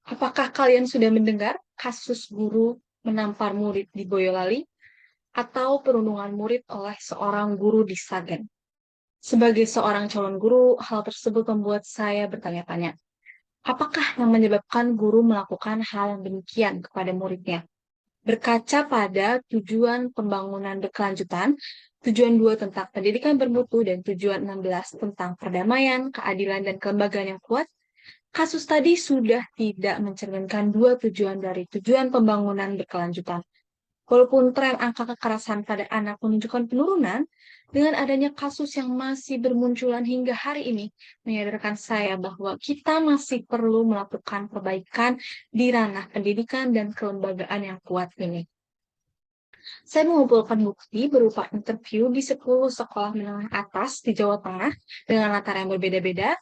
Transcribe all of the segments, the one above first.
Apakah kalian sudah mendengar kasus guru menampar murid di Boyolali atau perundungan murid oleh seorang guru di Sragen? Sebagai seorang calon guru, hal tersebut membuat saya bertanya-tanya. Apakah yang menyebabkan guru melakukan hal yang demikian kepada muridnya? Berkaca pada tujuan pembangunan berkelanjutan, tujuan 2 tentang pendidikan bermutu, dan tujuan 16 tentang perdamaian, keadilan, dan kelembagaan yang kuat, kasus tadi sudah tidak mencerminkan dua tujuan dari tujuan pembangunan berkelanjutan. Walaupun tren angka kekerasan pada anak menunjukkan penurunan, dengan adanya kasus yang masih bermunculan hingga hari ini, menyadarkan saya bahwa kita masih perlu melakukan perbaikan di ranah pendidikan dan kelembagaan yang kuat ini. Saya mengumpulkan bukti berupa interview di 10 sekolah menengah atas di Jawa Tengah dengan latar yang berbeda-beda.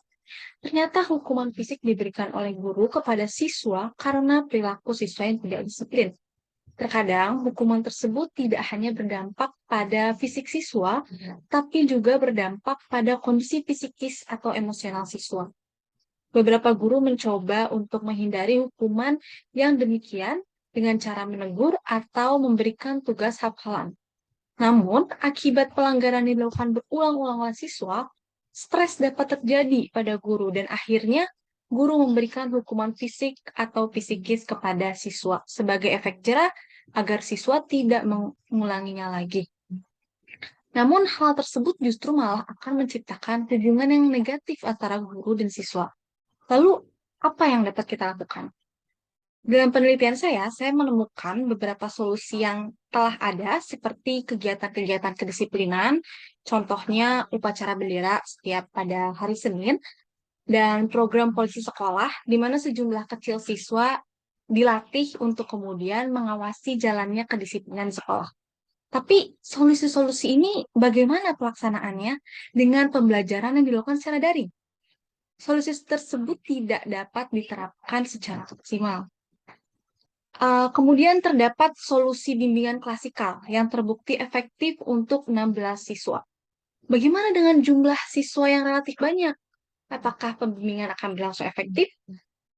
Ternyata hukuman fisik diberikan oleh guru kepada siswa karena perilaku siswa yang tidak disiplin. Terkadang hukuman tersebut tidak hanya berdampak pada fisik siswa, tapi juga berdampak pada kondisi psikis atau emosional siswa. Beberapa guru mencoba untuk menghindari hukuman yang demikian dengan cara menegur atau memberikan tugas hafalan. Namun, akibat pelanggaran yang dilakukan berulang-ulang oleh siswa, stres dapat terjadi pada guru dan akhirnya guru memberikan hukuman fisik atau psikis kepada siswa sebagai efek jerah agar siswa tidak mengulanginya lagi. Namun, hal tersebut justru malah akan menciptakan hubungan yang negatif antara guru dan siswa. Lalu, apa yang dapat kita lakukan? Dalam penelitian saya menemukan beberapa solusi yang telah ada seperti kegiatan-kegiatan kedisiplinan, contohnya upacara bendera setiap pada hari Senin, dan program polisi sekolah, di mana sejumlah kecil siswa dilatih untuk kemudian mengawasi jalannya kedisiplinan di sekolah. Tapi solusi-solusi ini bagaimana pelaksanaannya dengan pembelajaran yang dilakukan secara daring? Solusi tersebut tidak dapat diterapkan secara maksimal. Kemudian terdapat solusi bimbingan klasikal yang terbukti efektif untuk 16 siswa. Bagaimana dengan jumlah siswa yang relatif banyak? Apakah pembimbingan akan berlangsung efektif?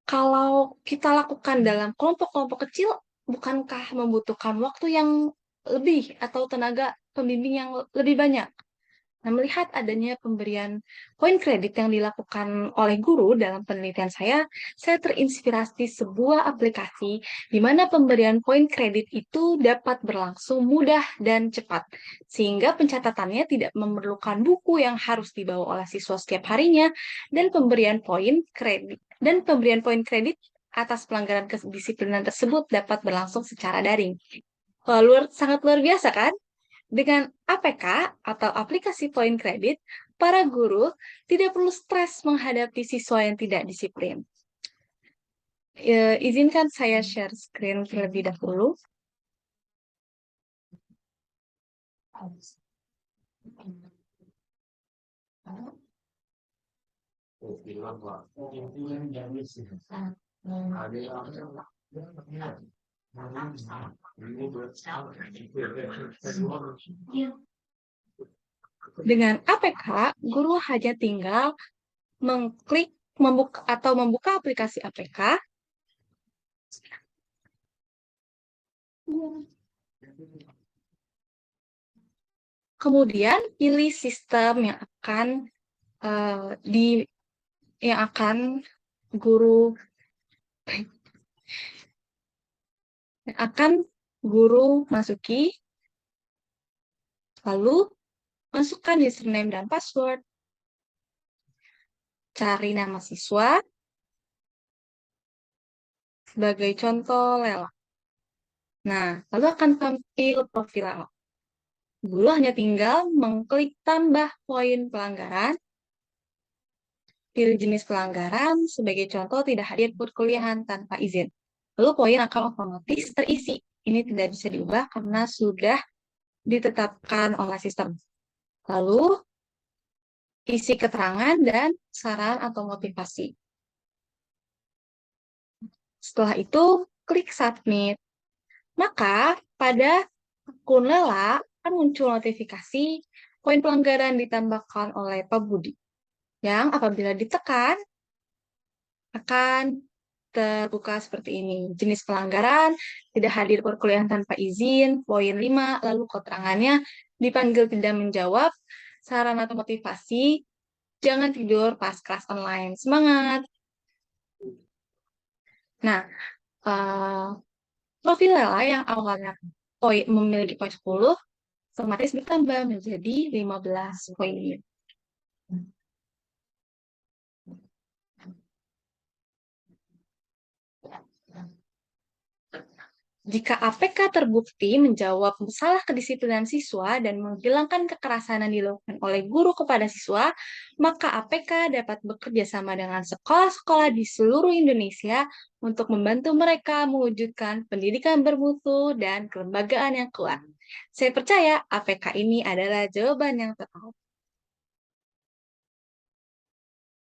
Kalau kita lakukan dalam kelompok-kelompok kecil, bukankah membutuhkan waktu yang lebih atau tenaga pembimbing yang lebih banyak? Nah, melihat adanya pemberian poin kredit yang dilakukan oleh guru dalam penelitian saya terinspirasi sebuah aplikasi di mana pemberian poin kredit itu dapat berlangsung mudah dan cepat, sehingga pencatatannya tidak memerlukan buku yang harus dibawa oleh siswa setiap harinya, dan pemberian poin kredit atas pelanggaran kedisiplinan tersebut dapat berlangsung secara daring. Wah, sangat luar biasa kan? Dengan APK atau aplikasi poin kredit, para guru tidak perlu stres menghadapi siswa yang tidak disiplin. Izinkan saya share screen terlebih dahulu. Dengan APK, guru hanya tinggal mengklik membuka aplikasi APK. Kemudian pilih sistem yang akan guru masuki, lalu masukkan username dan password, cari nama siswa, sebagai contoh Lela. Nah, lalu akan tampil profil Lela. Guru hanya tinggal mengklik tambah poin pelanggaran, pilih jenis pelanggaran, sebagai contoh tidak hadir perkuliahan tanpa izin. Lalu poin akan otomatis terisi. Ini tidak bisa diubah karena sudah ditetapkan oleh sistem. Lalu, isi keterangan dan saran atau motivasi. Setelah itu, klik submit. Maka, pada akun Lela akan muncul notifikasi poin pelanggaran ditambahkan oleh Pak Budi, yang apabila ditekan, akan terbuka seperti ini. Jenis pelanggaran, tidak hadir perkuliahan tanpa izin, poin 5, lalu keterangannya dipanggil tidak menjawab, saran atau motivasi, jangan tidur pas kelas online. Semangat! Nah, eh, profil Lela yang awalnya memiliki poin 10, otomatis bertambah menjadi 15 poin. Jika APK terbukti menjawab masalah kedisiplinan siswa dan menghilangkan kekerasan yang dilakukan oleh guru kepada siswa, maka APK dapat bekerja sama dengan sekolah-sekolah di seluruh Indonesia untuk membantu mereka mewujudkan pendidikan bermutu dan kelembagaan yang kuat. Saya percaya APK ini adalah jawaban yang tepat.